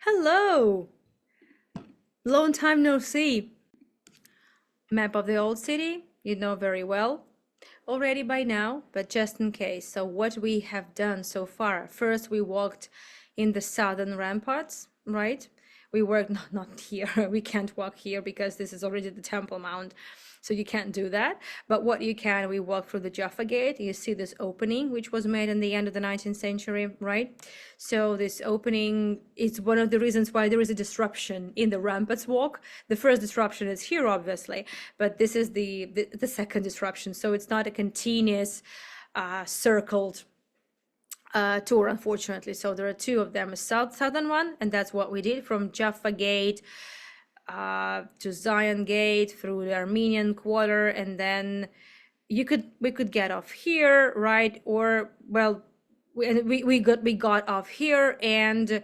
Hello! Long time no see. Map of the old city, you know very well already by now, but just in case. So what we have done so far. First, we walked in the southern ramparts, right? We worked, not here, we can't walk here because this is already the Temple Mount. So you can't do that. But what you can, we walk through the Jaffa Gate. You see this opening, which was made in the end of the 19th century, right? So this opening is one of the reasons why there is a disruption in the Ramparts Walk. The first disruption is here, obviously, but this is the second disruption. So it's not a continuous circled tour, unfortunately. So there are two of them, a southern one, and that's what we did from Jaffa Gate to Zion Gate through the Armenian Quarter, and then we could get off here, right? Or well, we got off here, and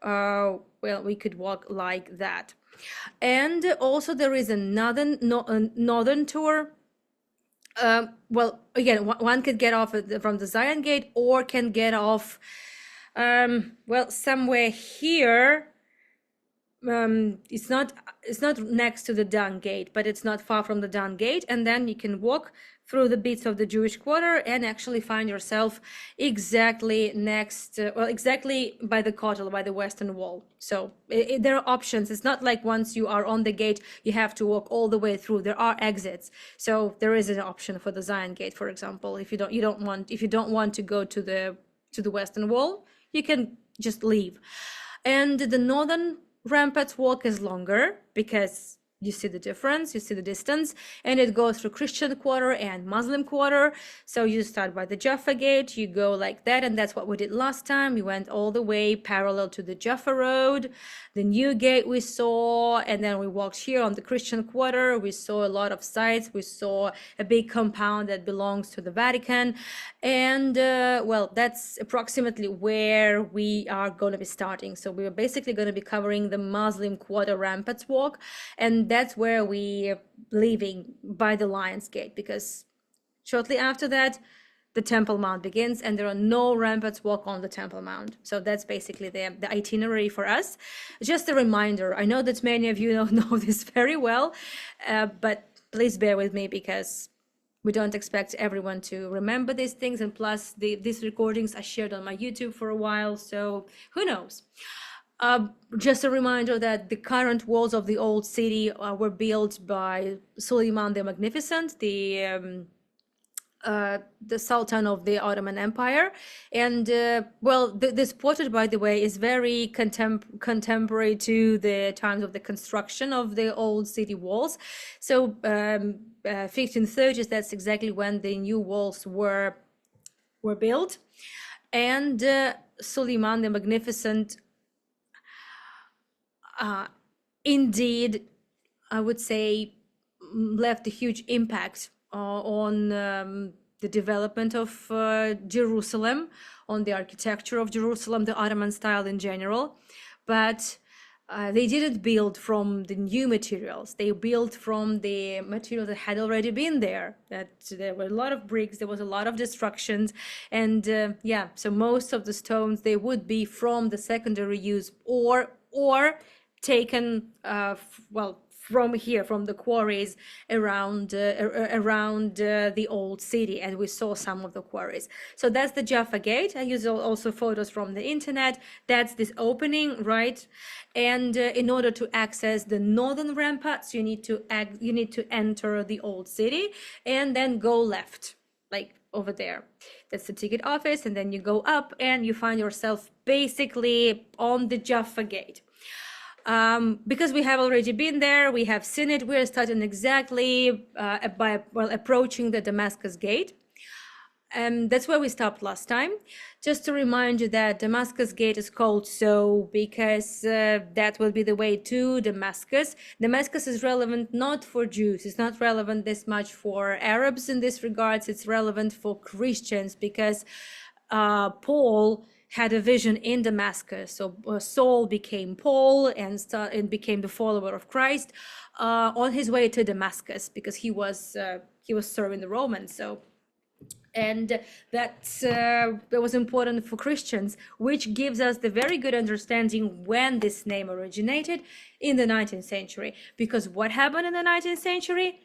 well, we could walk like that. And also there is another northern tour. Well, again, one could get off from the Zion Gate, or can get off well, somewhere here. It's not next to the Dung Gate, but it's not far from the Dung Gate, and then you can walk through the bits of the Jewish Quarter and actually find yourself exactly next, well, exactly by the Kotel, by the Western Wall. So there are options. It's not like once you are on the gate, you have to walk all the way through. There are exits. So there is an option for the Zion Gate, for example. If you don't want to go to the Western Wall, you can just leave. And the northern Ramparts Walk is longer because you see the difference, you see the distance, and it goes through Christian Quarter and Muslim Quarter. So you start by the Jaffa Gate, you go like that, and that's what we did last time. We went all the way parallel to the Jaffa Road, the new gate we saw, and then we walked here on the Christian Quarter. We saw a lot of sites. We saw a big compound that belongs to the Vatican, and well, that's approximately where we are going to be starting. So we're basically going to be covering the Muslim Quarter Ramparts Walk, and that's where we're leaving by the Lion's Gate, because shortly after that, the Temple Mount begins, and there are no Ramparts Walk on the Temple Mount. So that's basically the itinerary for us. Just a reminder, I know that many of you don't know this very well, but please bear with me, because we don't expect everyone to remember these things, and plus these recordings are shared on my YouTube for a while, so who knows. Just a reminder that the current walls of the old city were built by Suleiman the Magnificent, the Sultan of the Ottoman Empire. And well, this portrait, by the way, is very contemporary to the times of the construction of the old city walls. So 1530s, that's exactly when the new walls were built. And Suleiman the Magnificent indeed, I would say, left a huge impact on the development of Jerusalem, on the architecture of Jerusalem, the Ottoman style in general. But they didn't build from the new materials. They built from the material that had already been there. That there were a lot of bricks, there was a lot of destructions, and yeah, so most of the stones, they would be from the secondary use, or taken well, from here, from the quarries around the old city, and we saw some of the quarries. So that's the Jaffa Gate. I use also photos from the internet. That's this opening, right? And in order to access the northern ramparts, you need to enter the old city and then go left, like over there. That's the ticket office, and then you go up and you find yourself basically on the Jaffa Gate. Because we have already been there, we have seen it, we're starting exactly by approaching the Damascus Gate. And that's where we stopped last time. Just to remind you that Damascus Gate is called so because that will be the way to Damascus. Damascus is relevant not for Jews. It's not relevant this much for Arabs in this regards. It's relevant for Christians, because Paul had a vision in Damascus. So Saul became Paul and became the follower of Christ on his way to Damascus, because he was serving the Romans. So And that was important for Christians, which gives us the very good understanding when this name originated in the 19th century. Because what happened in the 19th century?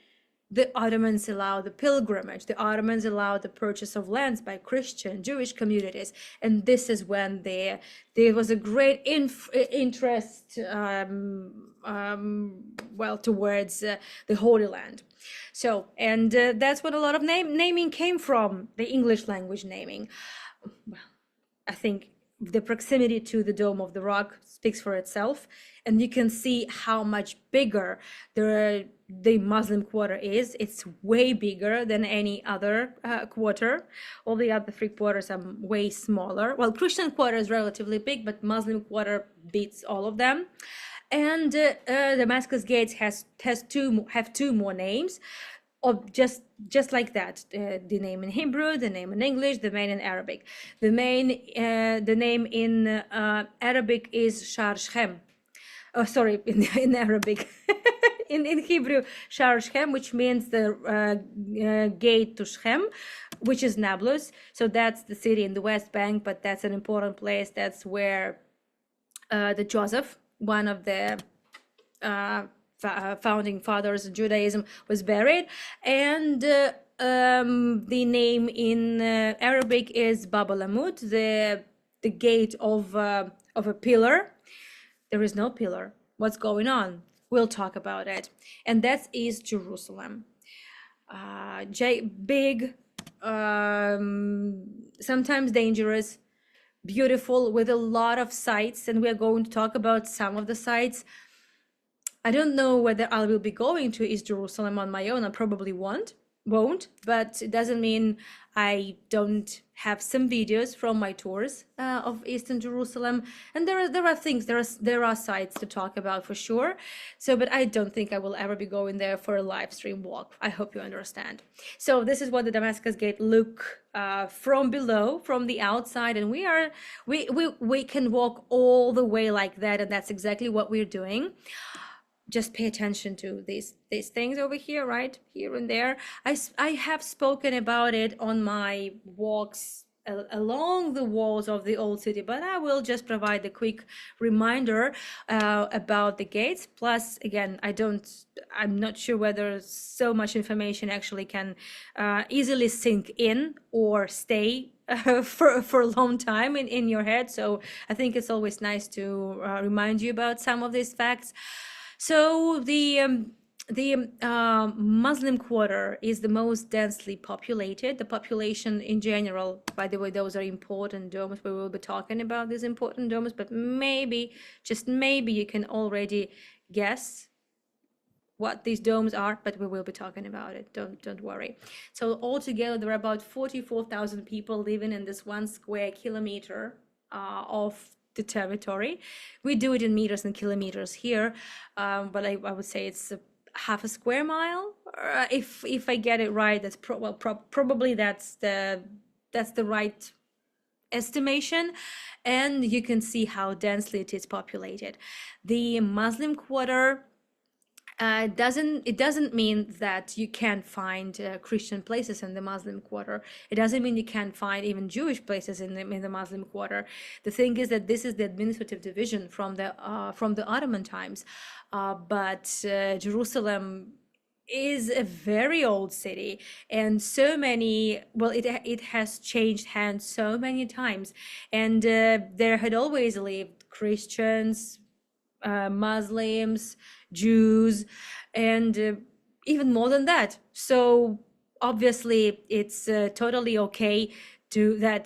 The Ottomans allowed the pilgrimage. The Ottomans allowed the purchase of lands by Christian, Jewish communities, and this is when there was a great interest, towards the Holy Land. So, and that's what a lot of naming came from, the English language naming. Well, I think the proximity to the Dome of the Rock speaks for itself, and you can see how much bigger the Muslim quarter is. It's way bigger than any other quarter. All the other three quarters are way smaller. Well, Christian quarter is relatively big, but Muslim quarter beats all of them. And Damascus Gates have two more names, of just like that. The name in Hebrew, the name in English, the name in Arabic. The name in Arabic is Shar Shem. Oh, sorry, in Arabic. in Hebrew, Shar Shem, which means the gate to Shem, which is Nablus. So that's the city in the West Bank, but that's an important place. That's where the Joseph, one of the founding fathers of Judaism, was buried. And the name in Arabic is Bab al-Amud, the gate of a pillar. There is no pillar. What's going on? We'll talk about it. And that is Jerusalem. Big, sometimes dangerous, beautiful, with a lot of sights, and we're going to talk about some of the sights. I don't know whether I will be going to East Jerusalem on my own. I probably won't, but it doesn't mean I don't have some videos from my tours of Eastern Jerusalem. And there are sites to talk about for sure. So, but I don't think I will ever be going there for a live stream walk. I hope you understand. So this is what the Damascus Gate look from below, from the outside, and we can walk all the way like that, and that's exactly what we're doing. Just pay attention to these things over here, right here and there. I have spoken about it on my walks along the walls of the old city, but I will just provide a quick reminder about the gates. Plus, again, I'm not sure whether so much information actually can easily sink in or stay for a long time in your head. So I think it's always nice to remind you about some of these facts. So the Muslim quarter is the most densely populated. The population in general, by the way, those are important domes. We will be talking about these important domes, but maybe, just maybe, you can already guess what these domes are, but we will be talking about it. Don't worry. So altogether, there are about 44,000 people living in this 1 square kilometer of the territory. We do it in meters and kilometers here, but I would say it's half a square mile. If I get it right, that's probably that's the right estimation. And you can see how densely it is populated. The Muslim quarter it doesn't mean that you can't find Christian places in the Muslim quarter. It doesn't mean you can't find even Jewish places in the Muslim quarter. The thing is that this is the administrative division from the Ottoman times, but Jerusalem is a very old city, and so many, well, it has changed hands so many times, and there had always lived Christians, Muslims, Jews, and even more than that. So obviously it's totally okay to that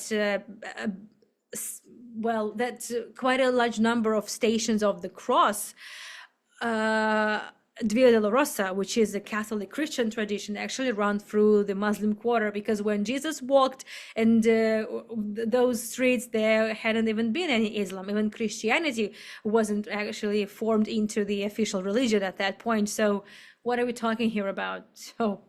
that's quite a large number of stations of the cross, Via Dolorosa, which is a Catholic Christian tradition, actually run through the Muslim quarter, because when Jesus walked and those streets, there hadn't even been any Islam. Even Christianity wasn't actually formed into the official religion at that point. So what are we talking here about? So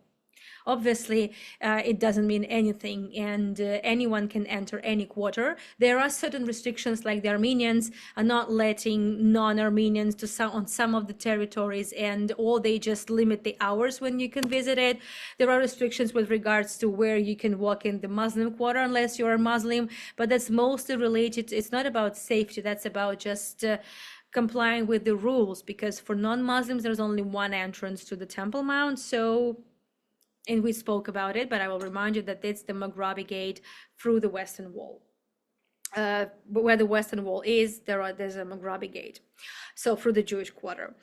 Obviously, it doesn't mean anything, and anyone can enter any quarter. There are certain restrictions, like the Armenians are not letting non-Armenians to on some of the territories, or they just limit the hours when you can visit it. There are restrictions with regards to where you can walk in the Muslim quarter unless you're a Muslim, but that's mostly related. It's not about safety. That's about just complying with the rules, because for non-Muslims there's only one entrance to the Temple Mount. So, and we spoke about it, but I will remind you that it's the Maghrabi gate through the Western Wall. But where the Western Wall is, there's a Maghrabi gate, so through the Jewish quarter.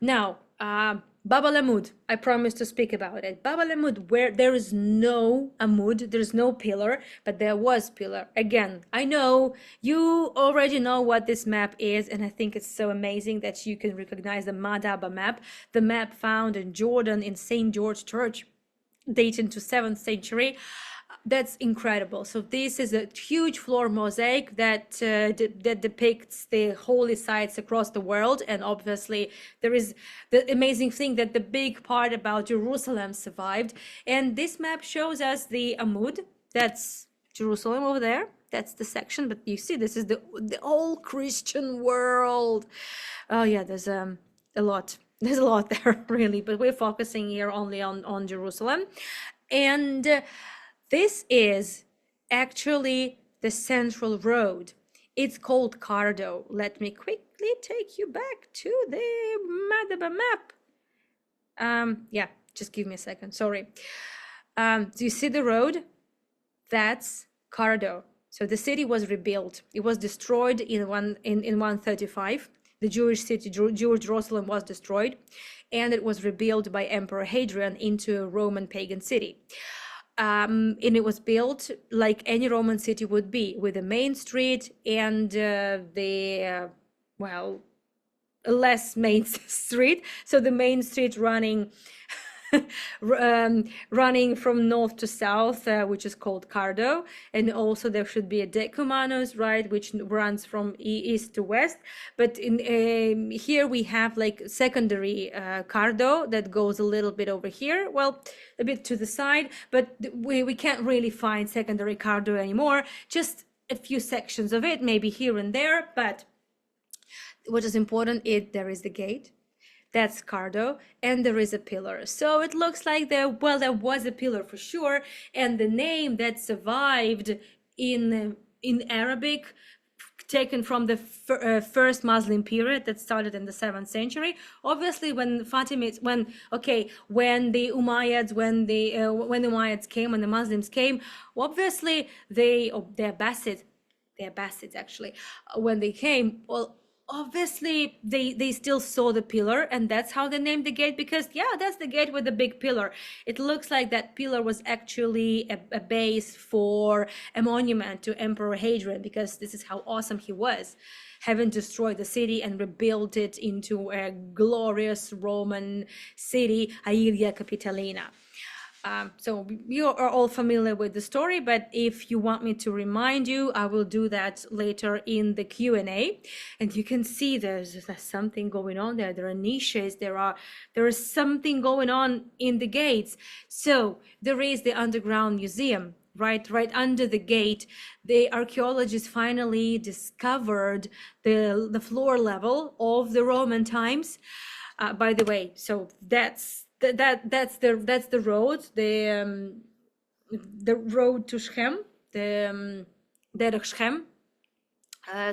Now, Bab al-Amud, I promised to speak about it. Bab al-Amud, where there is no Amud, there's no pillar, but there was pillar. Again, I know you already know what this map is, and I think it's so amazing that you can recognize the Madaba map, the map found in Jordan in St. George Church, dating to 7th century. That's incredible. So this is a huge floor mosaic that depicts the holy sites across the world. And obviously there is the amazing thing that the big part about Jerusalem survived. And this map shows us the Amud. That's Jerusalem over there. That's the section. But you see, this is the whole Christian world. Oh yeah, there's a lot. There's a lot there, really. But we're focusing here only on Jerusalem. And this is actually the central road. It's called Cardo. Let me quickly take you back to the Madaba map. Yeah, just give me a second, sorry. Do you see the road? That's Cardo. So the city was rebuilt. It was destroyed in 135. The Jewish city, Jewish Jerusalem, was destroyed, and it was rebuilt by Emperor Hadrian into a Roman pagan city. And it was built like any Roman city would be, with a main street and less main street. So the main street running from north to south, which is called Cardo, and also there should be a decumanus, right, which runs from east to west. But in here we have like secondary Cardo that goes a little bit over here, well, a bit to the side, but we can't really find secondary Cardo anymore, just a few sections of it, maybe here and there. But what is important is there is the gate. That's Cardo, and there is a pillar. So it looks like there was a pillar for sure, and the name that survived in Arabic, taken from the first Muslim period that started in the 7th century. Obviously, when the Umayyads came, when the Muslims came, obviously the Abbasids actually, when they came, well, obviously they still saw the pillar, and that's how they named the gate, because yeah, that's the gate with the big pillar. It looks like that pillar was actually a base for a monument to Emperor Hadrian, because this is how awesome he was, having destroyed the city and rebuilt it into a glorious Roman city, Aelia Capitolina. So you are all familiar with the story, but if you want me to remind you, I will do that later in the Q&A. And you can see there's something going on there. There are niches. There is something going on in the gates. So there is the underground museum, right under the gate. The archaeologists finally discovered the floor level of the Roman times. By the way, so that's the road, the road to Shem, the Derech Shem.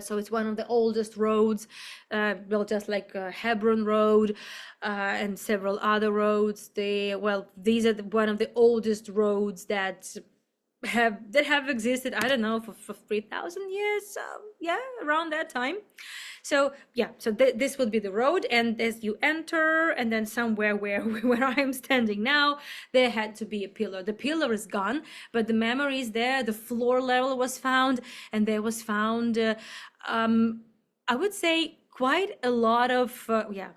So it's one of the oldest roads, just like Hebron Road and several other roads. These are one of the oldest roads that have existed, I don't know, for 3,000 years, around that time. So this would be the road, and as you enter, and then somewhere where I'm standing now, there had to be a pillar. The pillar is gone, but the memory is there. The floor level was found, and there was found I would say quite a lot of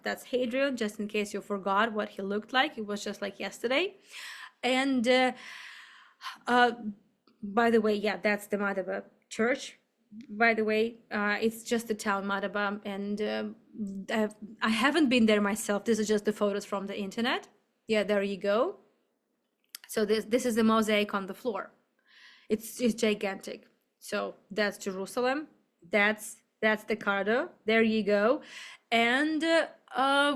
that's Hadrian, just in case you forgot what he looked like. It was just like yesterday. And by the way, that's the Madaba church. By the way, it's just the town Madaba, and I haven't been there myself. This is just the photos from the internet. Yeah, there you go. So this is the mosaic on the floor. It's gigantic. So that's Jerusalem. That's the Cardo. There you go. And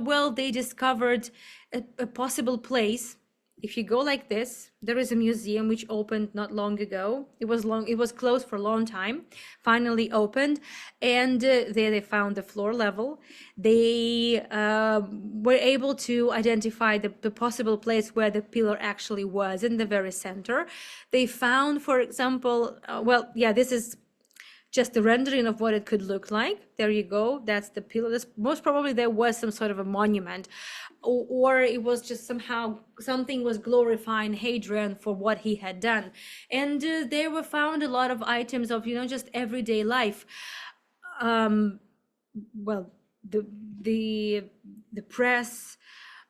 well, they discovered a possible place. If you go like this, there is a museum which opened not long ago. It was closed for a long time, finally opened, and there they found the floor level. They were able to identify the possible place where the pillar actually was, in the very center. They found, for example, well, yeah, this is just the rendering of what it could look like. There you go. That's the pillar. Most probably there was some sort of a monument, or it was just somehow something was glorifying Hadrian for what he had done. And there were found a lot of items of, just everyday life. Well, the press.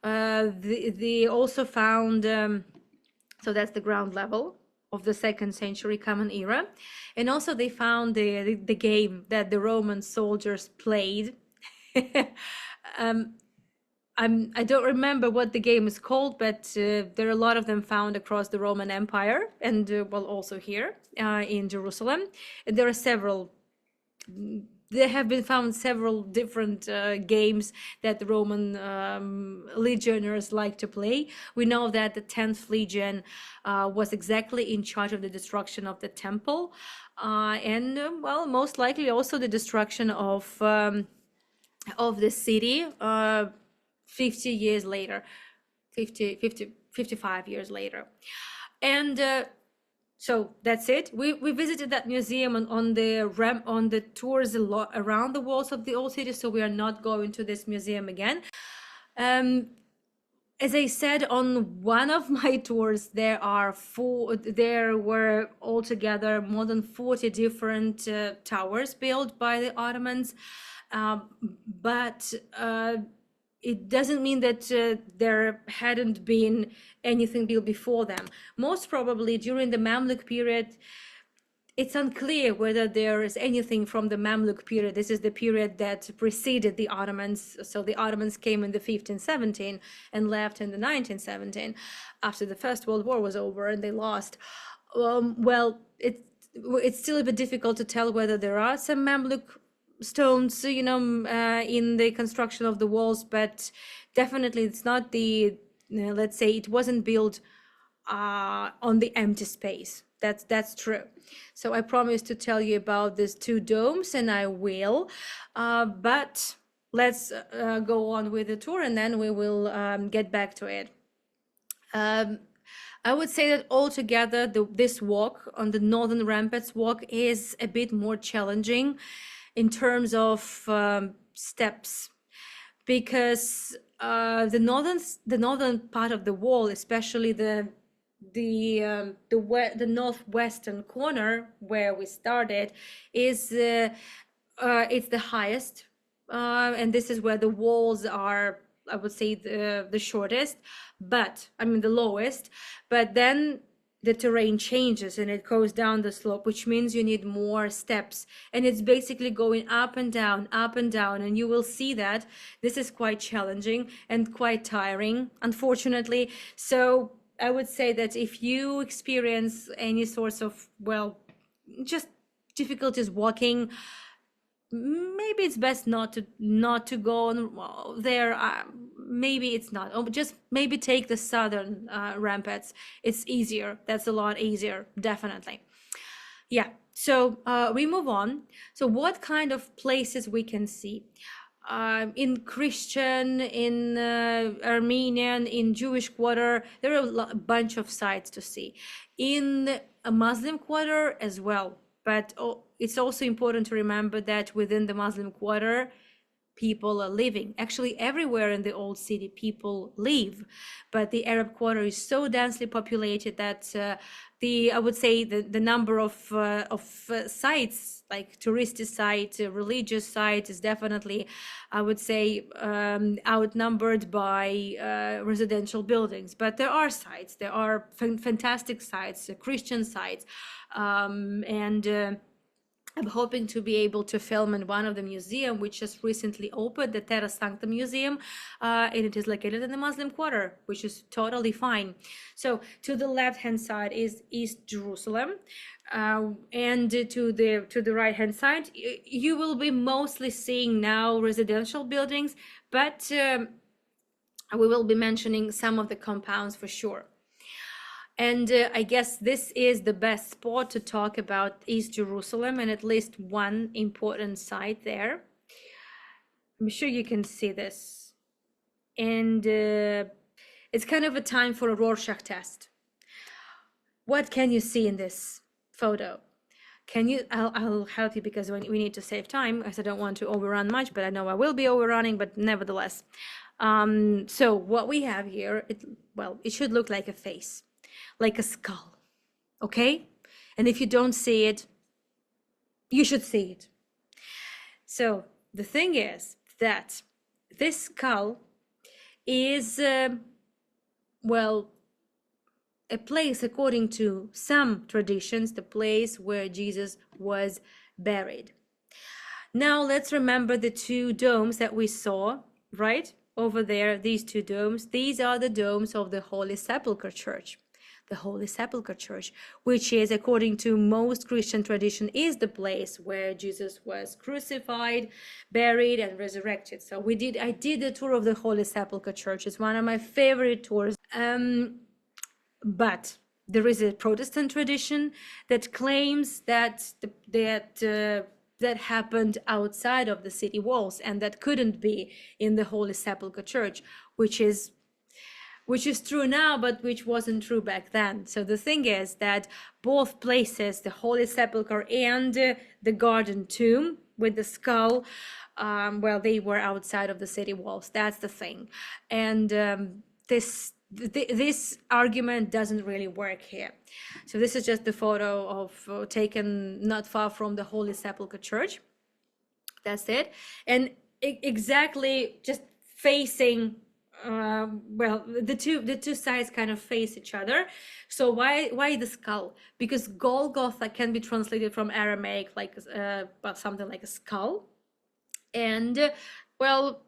They also found. So that's the ground level of the 2nd century Common Era. And also they found the game that the Roman soldiers played. I don't remember what the game is called, but there are a lot of them found across the Roman Empire, and well, also here in Jerusalem. And there are there have been found several different games that the Roman legionnaires like to play. We know that the 10th Legion was exactly in charge of the destruction of the temple, and well, most likely also the destruction of the city 50 years later, 55 years later. And so that's it. We visited that museum on the tours around the walls of the old city, so we are not going to this museum again. As I said, on one of my tours, there were altogether more than 40 different towers built by the Ottomans, but it doesn't mean that there hadn't been anything built before them. Most probably during the Mamluk period, it's unclear whether there is anything from the Mamluk period. This is the period that preceded the Ottomans. So the Ottomans came in the 1517 and left in the 1917 after the First World War was over and they lost. Well, it's still a bit difficult to tell whether there are some Mamluk stones, in the construction of the walls, but definitely it's not let's say it wasn't built on the empty space. That's true. So I promised to tell you about these 2 domes, and I will, but let's go on with the tour, and then we will get back to it. I would say that altogether this walk on the Northern Ramparts Walk is a bit more challenging in terms of steps, because the northern part of the wall, especially the northwestern corner where we started, is it's the highest, and this is where the walls are, I would say, the shortest, but I mean the lowest. But then the terrain changes and it goes down the slope, which means you need more steps, and it's basically going up and down, and you will see that this is quite challenging and quite tiring, unfortunately. So I would say that if you experience any sorts of, well, just difficulties walking, maybe it's best not to go on there. Maybe it's not. Just maybe take the southern ramparts. It's easier. That's a lot easier, definitely. Yeah. So we move on. So what kind of places we can see? In Christian, in Armenian, in Jewish quarter, there are a bunch of sites to see. In a Muslim quarter as well. But it's also important to remember that within the Muslim quarter, people are living. Actually, everywhere in the old city, people live. But the Arab quarter is so densely populated that I would say the number of sites, like touristic sites, religious sites, is definitely, I would say, outnumbered by residential buildings. But there are sites. There are fantastic sites, Christian sites, and I'm hoping to be able to film in one of the museum which just recently opened, the Terra Sancta Museum, and it is located in the Muslim Quarter, which is totally fine. So to the left-hand side is East Jerusalem, and to the right-hand side, you will be mostly seeing now residential buildings, but we will be mentioning some of the compounds for sure. And I guess this is the best spot to talk about East Jerusalem and at least one important site there. I'm sure you can see this. And it's kind of a time for a Rorschach test. What can you see in this photo? Can you, I'll help you because we need to save time, as I don't want to overrun much, but I know I will be overrunning, but nevertheless. So what we have here, it should look like a face, like a skull, okay? And if you don't see it, you should see it. So the thing is that this skull is, well, a place, according to some traditions, the place where Jesus was buried. Now let's remember the two domes that we saw, right? Over there, these two domes, these are the domes of the Holy Sepulchre Church. The Holy Sepulchre Church, which is, according to most Christian tradition, is the place where Jesus was crucified, buried, and resurrected. So I did the tour of the Holy Sepulchre Church. It's one of my favorite tours. But there is a Protestant tradition that claims that that happened outside of the city walls, and that couldn't be in the Holy Sepulchre Church, which is true now, but which wasn't true back then. So the thing is that both places, the Holy Sepulchre and the Garden Tomb with the skull, well, they were outside of the city walls. That's the thing. And this argument doesn't really work here. So this is just the photo of taken not far from the Holy Sepulchre Church. That's it. And exactly just facing, well, the two sides kind of face each other. So why the skull? Because Golgotha can be translated from Aramaic like something like a skull. And well,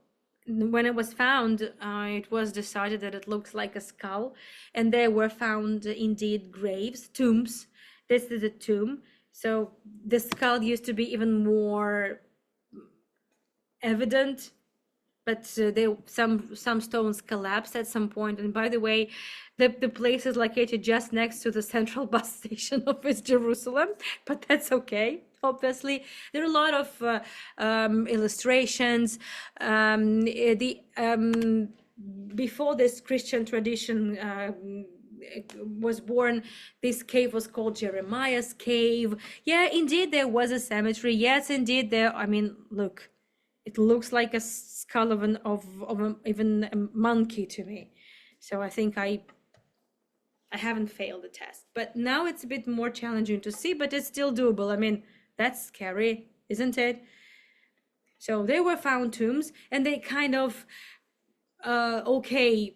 when it was found, it was decided that it looked like a skull, and there were found indeed graves, tombs. This is a tomb. So the skull used to be even more evident, but some stones collapsed at some point. And by the way, the place is located just next to the central bus station of East Jerusalem, but that's okay. Obviously, there are a lot of illustrations. Before this Christian tradition was born, this cave was called Jeremiah's cave. Yeah, indeed, there was a cemetery. Yes, indeed, there. I mean, look, it looks like a skull of even a monkey to me. So I think I haven't failed the test. But now it's a bit more challenging to see, but it's still doable. I mean, that's scary, isn't it? So they were found tombs, and they kind of, within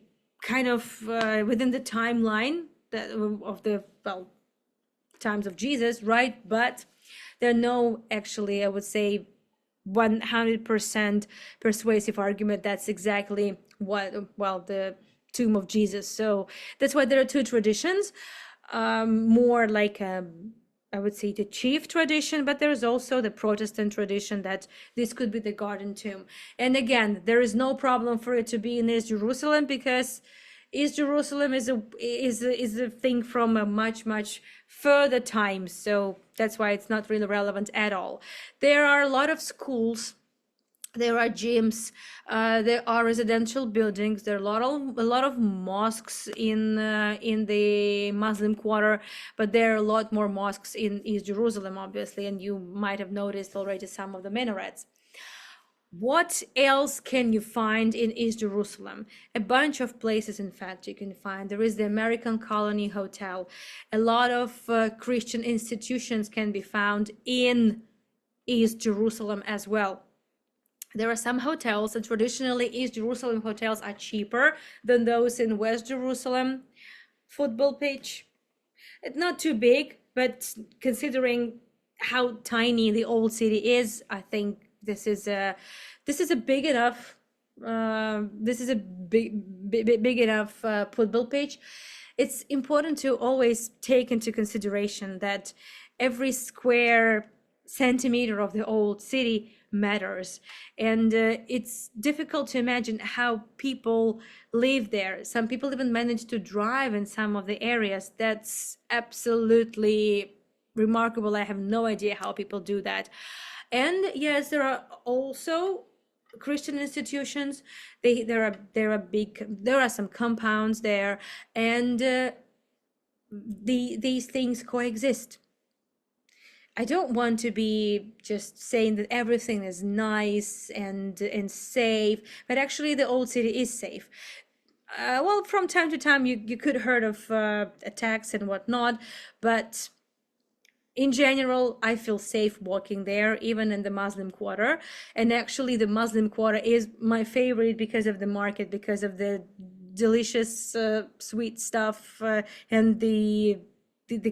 the timeline of the, well, times of Jesus, right? But there are no, actually, I would say, 100% persuasive argument that's exactly what, well, the tomb of Jesus. So that's why there are two traditions, more like I would say the chief tradition, but there's also the Protestant tradition that this could be the Garden Tomb. And again, there is no problem for it to be in East Jerusalem, because East Jerusalem is a thing from a much further time. So that's why it's not really relevant at all. There are a lot of schools, there are gyms, there are residential buildings, there are a lot of mosques in the Muslim Quarter, but there are a lot more mosques in East Jerusalem, obviously, and you might have noticed already some of the minarets. What else can you find in East Jerusalem? A bunch of places, in fact, you can find. There is the American Colony Hotel. A lot of Christian institutions can be found in East Jerusalem as well. There are some hotels, and traditionally East Jerusalem hotels are cheaper than those in West Jerusalem. Football pitch, it's not too big, but considering how tiny the old city is. I think this is a big enough this is a big enough football pitch. It's important to always take into consideration that every square centimeter of the old city matters, and it's difficult to imagine how people live there. Some people even manage to drive in some of the areas. That's absolutely remarkable. I have no idea how people do that. And yes, there are also Christian institutions. There are some compounds there, and these things coexist. I don't want to be just saying that everything is nice and safe, but actually the old city is safe. Well, from time to time you could heard of attacks and whatnot, but in general, I feel safe walking there, even in the Muslim quarter. And actually, the Muslim quarter is my favorite because of the market, because of the delicious sweet stuff and the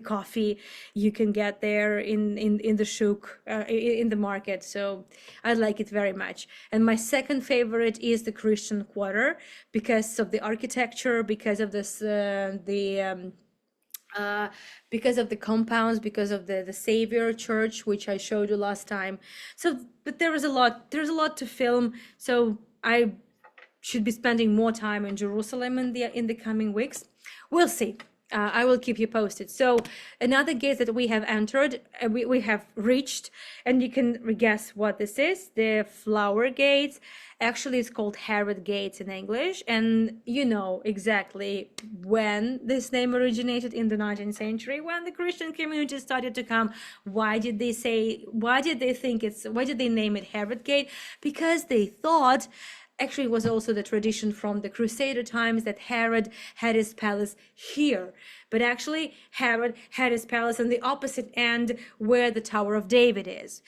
coffee you can get there in the shuk, in the market. So I like it very much. And my second favorite is the Christian quarter because of the architecture, because of this because of the compounds, because of the Savior Church, which I showed you last time. So, but there's a lot to film. So I should be spending more time in Jerusalem in the coming weeks. We'll see. I will keep you posted. So another gate that we have entered, we have reached, and you can guess what this is, the Flower Gates. Actually, it's called Herod Gates in English, and you know exactly when this name originated in the 19th century, when the Christian community started to come. Why did they name it Herod Gate? Because they thought, actually, it was also the tradition from the Crusader times that Herod had his palace here. But actually, Herod had his palace on the opposite end where the Tower of David is.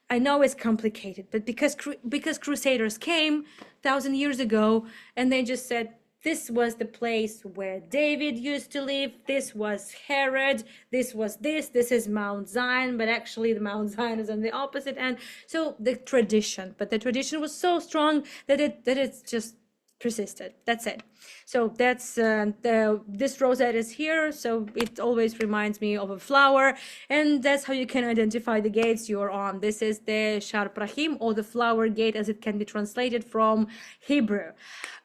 I know it's complicated, but because Crusaders came 1,000 years ago, and they just said, this was the place where David used to live. This was Herod. This is Mount Zion, but actually the Mount Zion is on the opposite end. So the tradition was so strong that it's just persisted. That's it. So that's this rosette is here, so it always reminds me of a flower, and that's how you can identify the gates you're on. This is the Shar Prahim, or the flower gate, as it can be translated from Hebrew.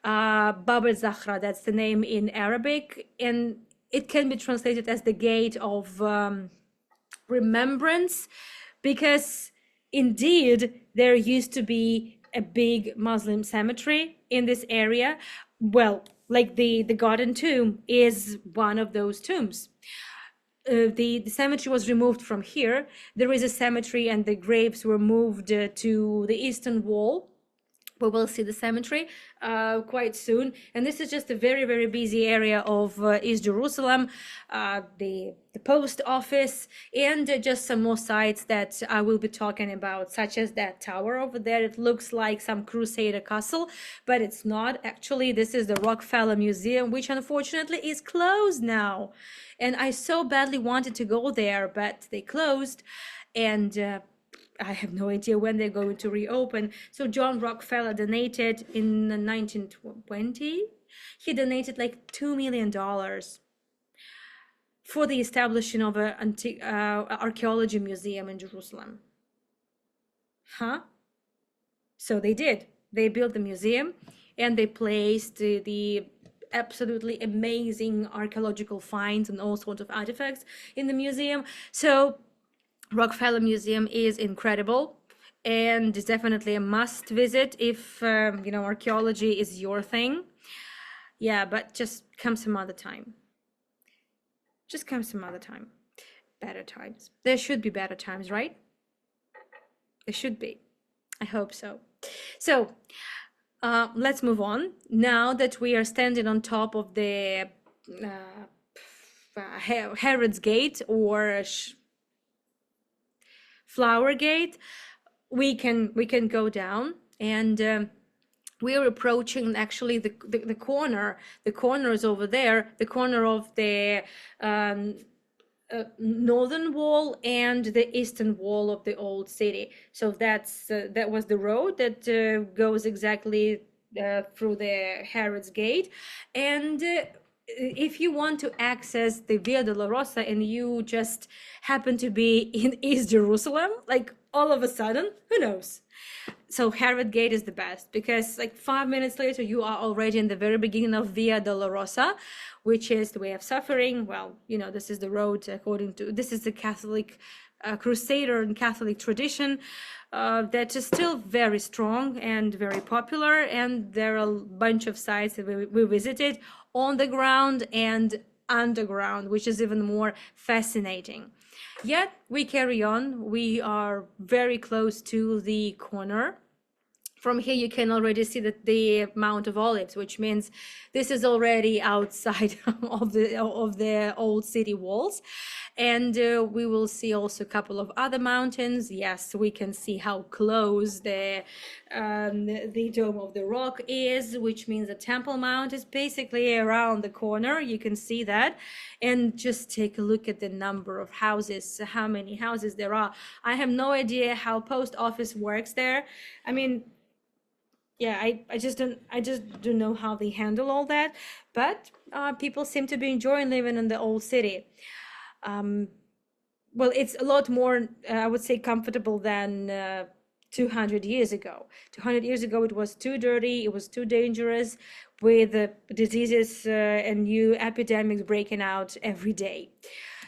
Bab el-Zahra, that's the name in Arabic, and it can be translated as the gate of remembrance, because indeed there used to be a big Muslim cemetery in this area. Well, like the Garden Tomb is one of those tombs. The cemetery was removed from here. There is a cemetery, and the graves were moved to the eastern wall. We will see the cemetery quite soon. And this is just a very, very busy area of East Jerusalem, the post office, and just some more sites that I will be talking about, such as that tower over there. It looks like some Crusader castle, but it's not. Actually, this is the Rockefeller Museum, which unfortunately is closed now. And I so badly wanted to go there, but they closed. And I have no idea when they're going to reopen. So John Rockefeller donated in 1920. He donated like $2 million for the establishment of an archaeology museum in Jerusalem. Huh? So they did. They built the museum, and they placed the absolutely amazing archaeological finds and all sorts of artifacts in the museum. So Rockefeller Museum is incredible, and it's definitely a must visit if archaeology is your thing. Yeah, but just come some other time. Just come some other time. Better times. There should be better times, right? There should be. I hope so. So let's move on. Now that we are standing on top of the Herod's Gate, or Flower Gate, we can go down, and we are approaching actually the corner. The corner is over there. The corner of the northern wall and the eastern wall of the old city. So that was the road that goes exactly through the Herod's Gate. And if you want to access the Via Dolorosa and you just happen to be in East Jerusalem, like all of a sudden, who knows? So Herod Gate is the best, because like 5 minutes later you are already in the very beginning of Via Dolorosa, which is the way of suffering. Well, this is the road this is the Catholic Crusader and Catholic tradition that is still very strong and very popular. And there are a bunch of sites that we visited on the ground and underground, which is even more fascinating. Yet we carry on. We are very close to the corner. From here, you can already see that the Mount of Olives, which means this is already outside of the old city walls. And we will see also a couple of other mountains. Yes, we can see how close the Dome of the Rock is, which means the Temple Mount is basically around the corner. You can see that. And just take a look at the number of houses, how many houses there are. I have no idea how post office works there. I mean, yeah, I just don't know how they handle all that, but people seem to be enjoying living in the old city. Well, it's a lot more, I would say, comfortable than 200 years ago. 200 years ago, it was too dirty, it was too dangerous, with diseases and new epidemics breaking out every day.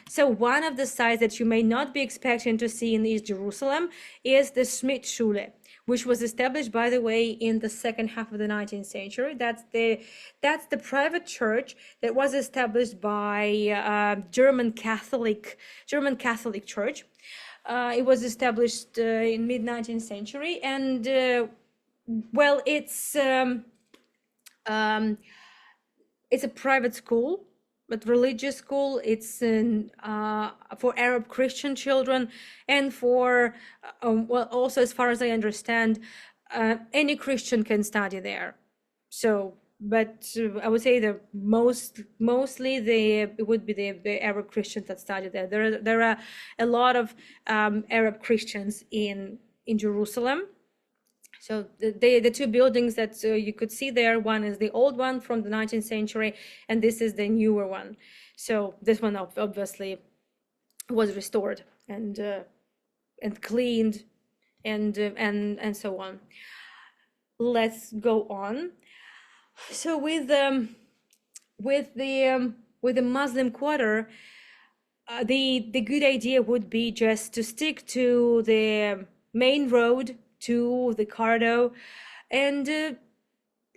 So one of the sites that you may not be expecting to see in East Jerusalem is the Schmidt Schule, which was established, by the way, in the second half of the 19th century. That's the private church that was established by German Catholic Church. It was established in mid-19th century, and well, it's a private school, but religious school. It's for Arab Christian children, and for well, also, as far as I understand, any Christian can study there. So, but I would say the mostly it would be the Arab Christians that study there. There are a lot of Arab Christians in Jerusalem. So the two buildings that you could see there, one is the old one from the 19th century, and this is the newer one. So this one obviously was restored and cleaned and so on. Let's go on. So with the Muslim Quarter, the good idea would be just to stick to the main road, to the Cardo, and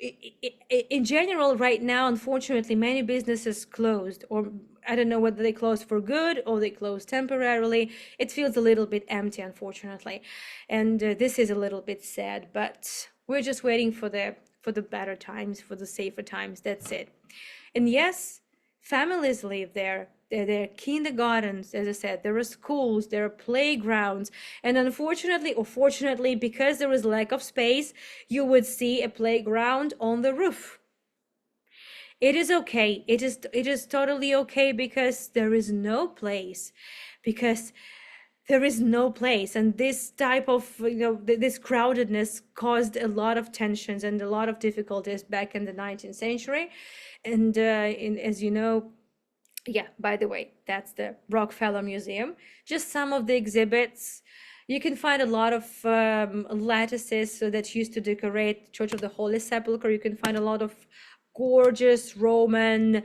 in general right now, unfortunately, many businesses closed, or I don't know whether they closed for good or they closed temporarily. It feels a little bit empty, unfortunately, and this is a little bit sad, but we're just waiting for the better times, for the safer times. That's it. And yes, families live there. There are kindergartens, as I said, there are schools, there are playgrounds, and unfortunately or fortunately, because there is lack of space, you would see a playground on the roof. It is okay. It is totally okay, because there is no place. And this type of, this crowdedness caused a lot of tensions and a lot of difficulties back in the 19th century. And as you know, yeah, by the way, that's the Rockefeller Museum. Just some of the exhibits. You can find a lot of lattices that used to decorate Church of the Holy Sepulchre. You can find a lot of gorgeous Roman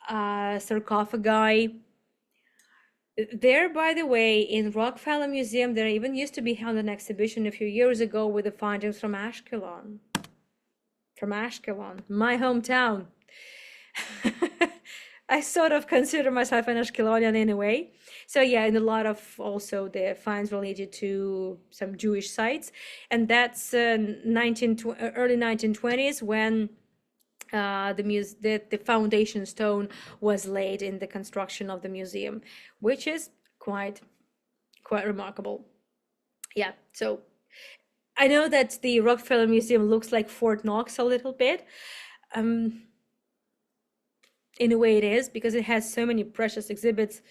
sarcophagi. There, by the way, in Rockefeller Museum, there even used to be held an exhibition a few years ago with the findings from Ashkelon. From Ashkelon, my hometown. I sort of consider myself an Ashkelonian anyway. So yeah, and a lot of also the finds related to some Jewish sites. And that's early 1920s when the foundation stone was laid in the construction of the museum, which is quite remarkable. Yeah, so I know that the Rockefeller Museum looks like Fort Knox a little bit. In a way it is, because it has so many precious exhibits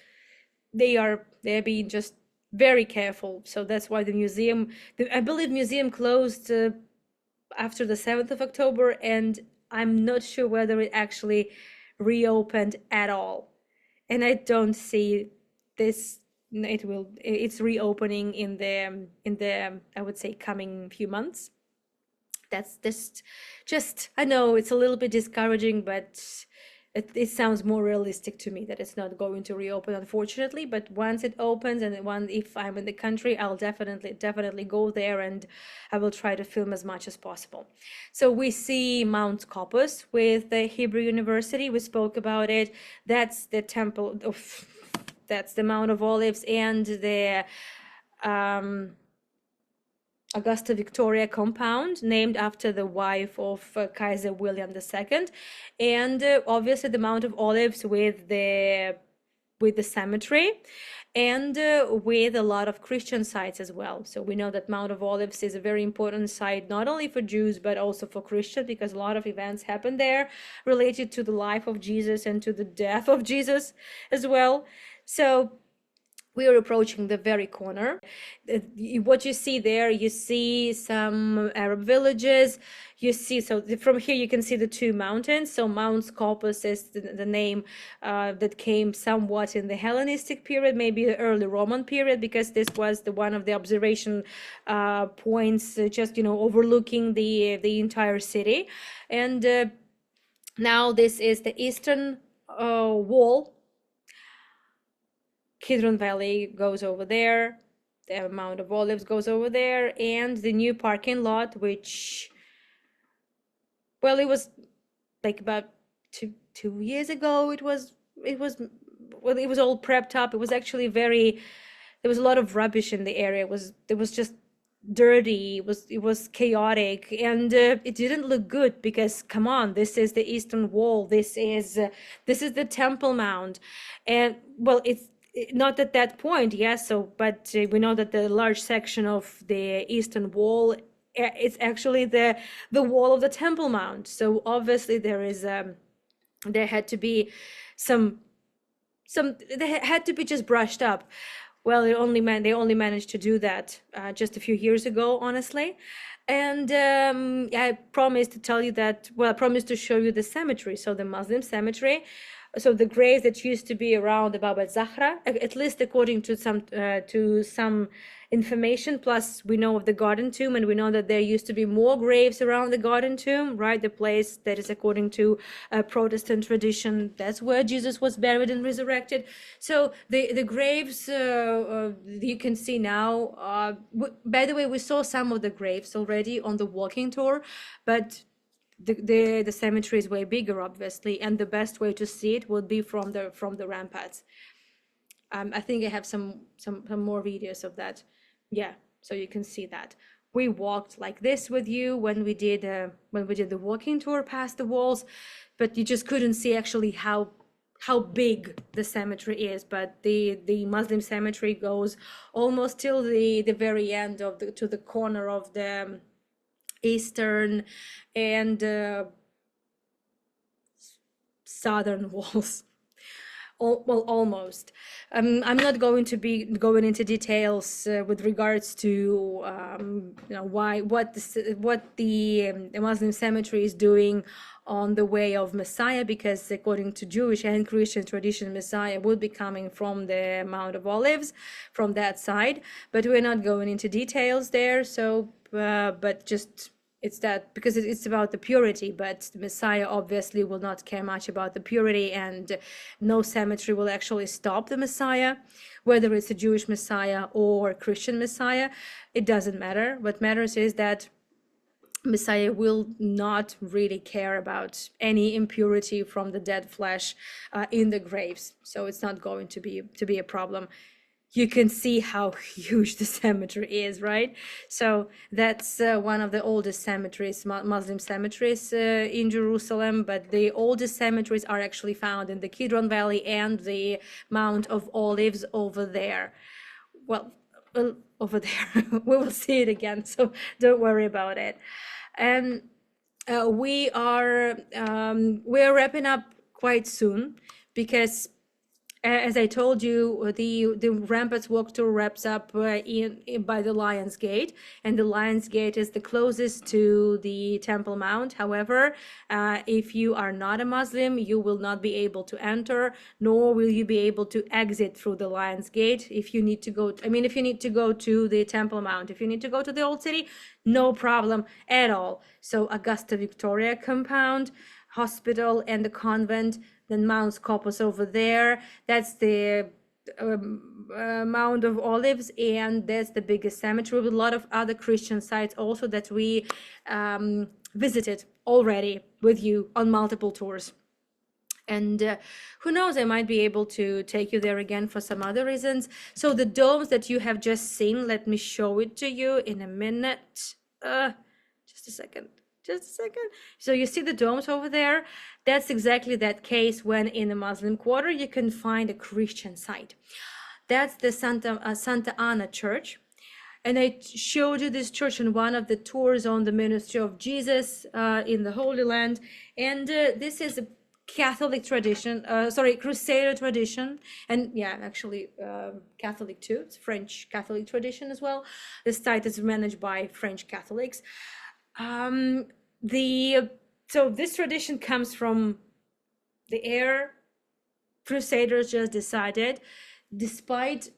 they're being just very careful. So that's why the museum, I believe museum closed after the 7th of October, and I'm not sure whether it actually reopened at all. And I don't see this, it's reopening in the I would say coming few months. That's just I know it's a little bit discouraging, but it sounds more realistic to me that it's not going to reopen, unfortunately. But once it opens, and if I'm in the country, I'll definitely go there, and I will try to film as much as possible. So we see Mount Scopus with the Hebrew University. We spoke about it. That's the temple of, that's the Mount of Olives, and the Augusta Victoria compound, named after the wife of Kaiser William II, and obviously the Mount of Olives with the cemetery, and with a lot of Christian sites as well. So we know that Mount of Olives is a very important site, not only for Jews, but also for Christians, because a lot of events happen there related to the life of Jesus and to the death of Jesus as well. So we are approaching the very corner. What you see there, you see some Arab villages. You see, so from here you can see the two mountains. So Mount Scopus is the name that came somewhat in the Hellenistic period, maybe the early Roman period, because this was the one of the observation points, just overlooking the entire city. And now this is the eastern wall. Kidron Valley goes over there, the Mount of Olives goes over there, and the new parking lot, which, well, it was like about two years ago. It was all prepped up. It was actually there was a lot of rubbish in the area. It was just dirty. It was chaotic, and it didn't look good, because come on, this is the Eastern Wall. This is the Temple Mount, and well, it's not at that point, yes. So, but we know that the large section of the Eastern Wall, it's actually the wall of the Temple Mount. So obviously there had to be they had to be just brushed up. Well, they only managed to do that just a few years ago, honestly. And I promised to tell you that. Well, I promised to show you the cemetery. So the Muslim cemetery. So the graves that used to be around the Bab al-Zahra, at least according to some information, plus we know of the Garden Tomb, and we know that there used to be more graves around the Garden Tomb, right? The place that is, according to Protestant tradition, that's where Jesus was buried and resurrected. So the graves you can see now. By the way, we saw some of the graves already on the walking tour, but the cemetery is way bigger, obviously, and the best way to see it would be from the ramparts. I think I have some more videos of that. Yeah, so you can see that. We walked like this with you when we did the walking tour past the walls, but you just couldn't see actually how big the cemetery is. But the Muslim cemetery goes almost till the very end to the corner of the eastern and southern walls. Well, almost. I'm not going to be going into details with regards to what the Muslim cemetery is doing on the way of Messiah, because according to Jewish and Christian tradition, Messiah would be coming from the Mount of Olives, from that side. But we're not going into details there. So, but just, it's that because it's about the purity, but the Messiah obviously will not care much about the purity, and no cemetery will actually stop the Messiah, whether it's a Jewish Messiah or Christian Messiah. It doesn't matter. What matters is that Messiah will not really care about any impurity from the dead flesh in the graves. So it's not going to be a problem. You can see how huge the cemetery is, right? So that's one of the oldest cemeteries, Muslim cemeteries in Jerusalem. But the oldest cemeteries are actually found in the Kidron Valley and the Mount of Olives over there. Well, over there. We will see it again, so don't worry about it. And we're wrapping up quite soon, because as I told you, the Ramparts Walk tour wraps up by the Lion's Gate, and the Lion's Gate is the closest to the Temple Mount. However, if you are not a Muslim, you will not be able to enter, nor will you be able to exit through the Lion's Gate. If you need to go, if you need to go to the Temple Mount, if you need to go to the Old City, no problem at all. So Augusta Victoria compound, hospital, and the convent. Then Mount Scopus over there, that's the Mount of Olives, and that's the biggest cemetery with a lot of other Christian sites also that we visited already with you on multiple tours. And who knows, I might be able to take you there again for some other reasons. So the domes that you have just seen, let me show it to you in a minute. Just a second. So you see the domes over there? That's exactly that case when in the Muslim quarter you can find a Christian site. That's the Santa Ana Church. And I showed you this church in one of the tours on the Ministry of Jesus in the Holy Land. And this is a Catholic tradition, Crusader tradition. And yeah, actually Catholic too. It's French Catholic tradition as well. The site is managed by French Catholics. So this tradition comes from the era Crusaders just decided, despite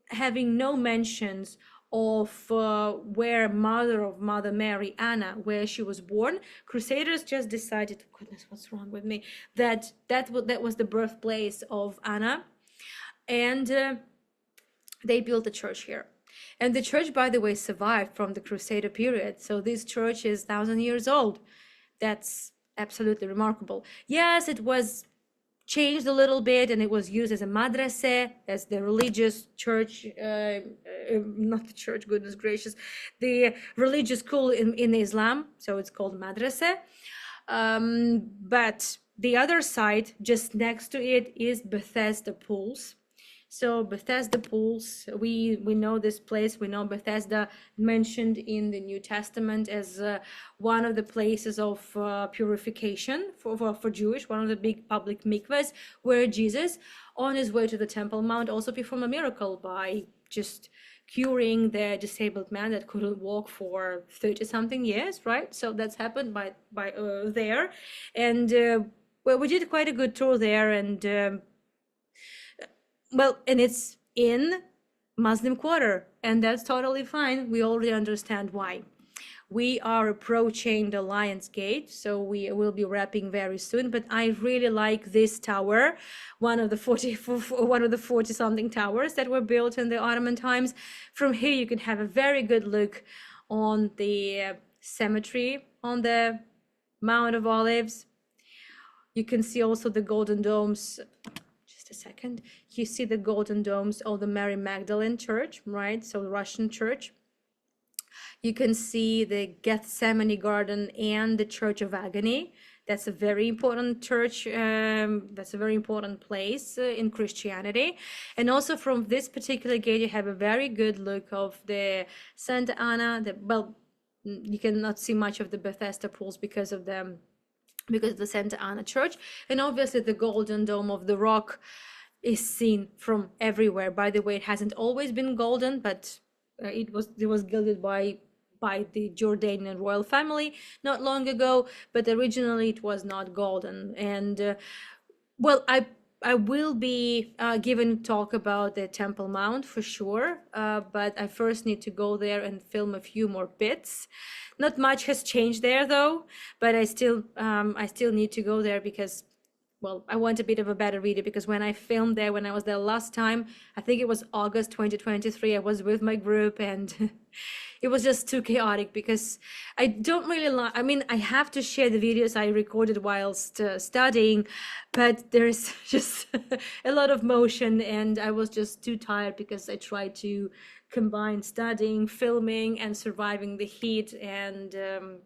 having no mentions of where Mother Mary, Anna, where she was born, Crusaders just decided, goodness, what's wrong with me, that was the birthplace of Anna, and they built a church here. And the church, by the way, survived from the Crusader period. So this church is 1,000 years old. That's absolutely remarkable. Yes, it was changed a little bit, and it was used as a madrasa, as the religious church, not the church, goodness gracious, the religious school in Islam. So it's called madrasa. But the other side, just next to it, is Bethesda Pools. So Bethesda Pools, we know this place. We know Bethesda mentioned in the New Testament as one of the places of purification for Jewish, one of the big public mikvahs, where Jesus, on his way to the Temple Mount, also performed a miracle by just curing the disabled man that couldn't walk for 30-something years, right? So that's happened by there. And well, we did quite a good tour there, and well, and it's in Muslim quarter, and that's totally fine. We already understand why. We are approaching the Lion's Gate, so we will be wrapping very soon. But I really like this tower, one of the 40-something towers that were built in the Ottoman times. From here, you can have a very good look on the cemetery on the Mount of Olives. You can see also the golden domes. A second, you see the golden domes of the Mary Magdalene Church, right? So the Russian church. You can see the Gethsemane Garden and the Church of Agony. That's a very important church. That's a very important place in Christianity. And also from this particular gate, you have a very good look of the Santa Ana. Well, you cannot see much of the Bethesda Pools because of the Santa Ana Church, and obviously the Golden Dome of the Rock is seen from everywhere. By the way, it hasn't always been golden, but it was gilded by the Jordanian royal family not long ago, but originally it was not golden. And well, I will be giving talk about the Temple Mount for sure, but I first need to go there and film a few more bits. Not much has changed there though, but I still need to go there because, well, I want a bit of a better video, because when I filmed there, when I was there last time, I think it was August 2023, I was with my group, and it was just too chaotic because I don't really like, I have to share the videos I recorded whilst studying, but there's just a lot of motion, and I was just too tired because I tried to combine studying, filming, and surviving the heat and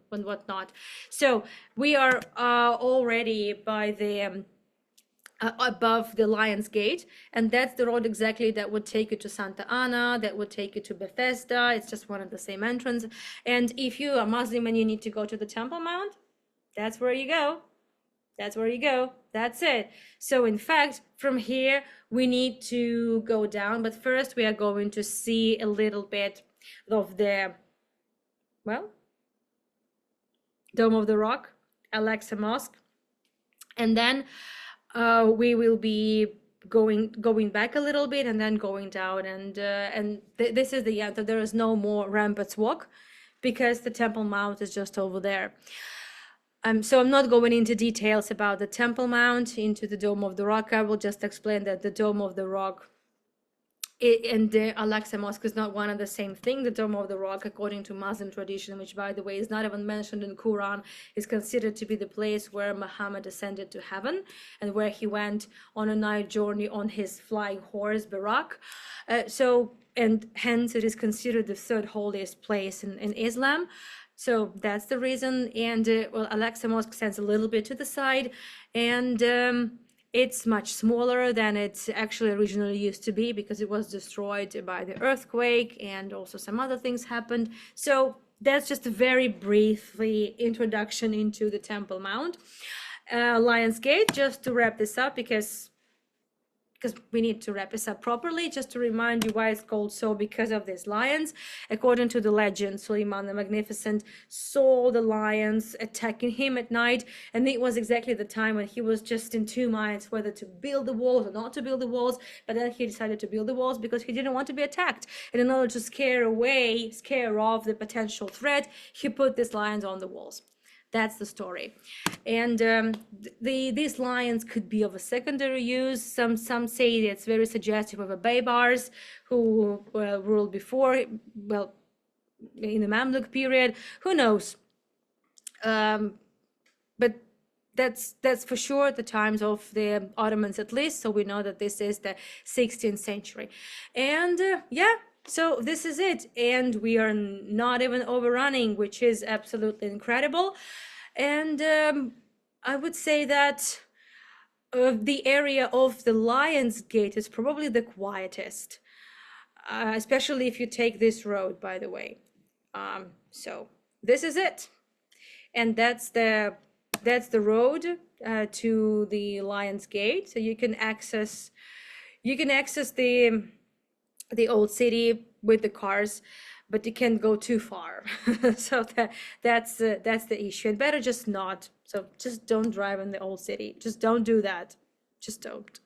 whatnot. So we are already by the above the Lion's Gate, and that's the road exactly that would take you to Santa Ana, that would take you to Bethesda. It's just one of the same entrance. And if you are Muslim and you need to go to the Temple Mount, that's where you go. That's where you go. That's it. So in fact, from here, we need to go down, but first we are going to see a little bit of the, well, Dome of the Rock, Alexa Mosque, and then we will be going back a little bit and then going down, and this is the end. There is no more Ramparts Walk because the Temple Mount is just over there. So I'm not going into details about the Temple Mount, into the Dome of the Rock. I will just explain that the Dome of the Rock and the Al-Aqsa Mosque is not one and the same thing. The Dome of the Rock, according to Muslim tradition, which by the way is not even mentioned in Quran, is considered to be the place where Muhammad ascended to heaven and where he went on a night journey on his flying horse, Barak. And hence it is considered the third holiest place in Islam. So that's the reason. And well, Al-Aqsa Mosque stands a little bit to the side, and it's much smaller than it actually originally used to be because it was destroyed by the earthquake, and also some other things happened. So that's just a very briefly introduction into the Temple Mount. Lion's Gate, just to wrap this up, because we need to wrap this up properly, just to remind you why it's called so, because of these lions. According to the legend, Suleiman the Magnificent saw the lions attacking him at night, and it was exactly the time when he was just in two minds whether to build the walls or not to build the walls, but then he decided to build the walls because he didn't want to be attacked. And in order to scare off the potential threat, he put these lions on the walls. That's the story. And these lions could be of a secondary use. Some say it's very suggestive of a Baybars who ruled before, well, in the Mamluk period. Who knows? But that's for sure at the times of the Ottomans at least. So we know that this is the 16th century. And yeah. So this is it, and we are not even overrunning, which is absolutely incredible. And I would say that the area of the Lion's Gate is probably the quietest, especially if you take this road, by the way. So this is it, and that's the road to the Lion's Gate. So you can access the old city with the cars, but you can't go too far. So that's the issue, and better just not. So just don't drive in the old city. Just don't do that. Just don't.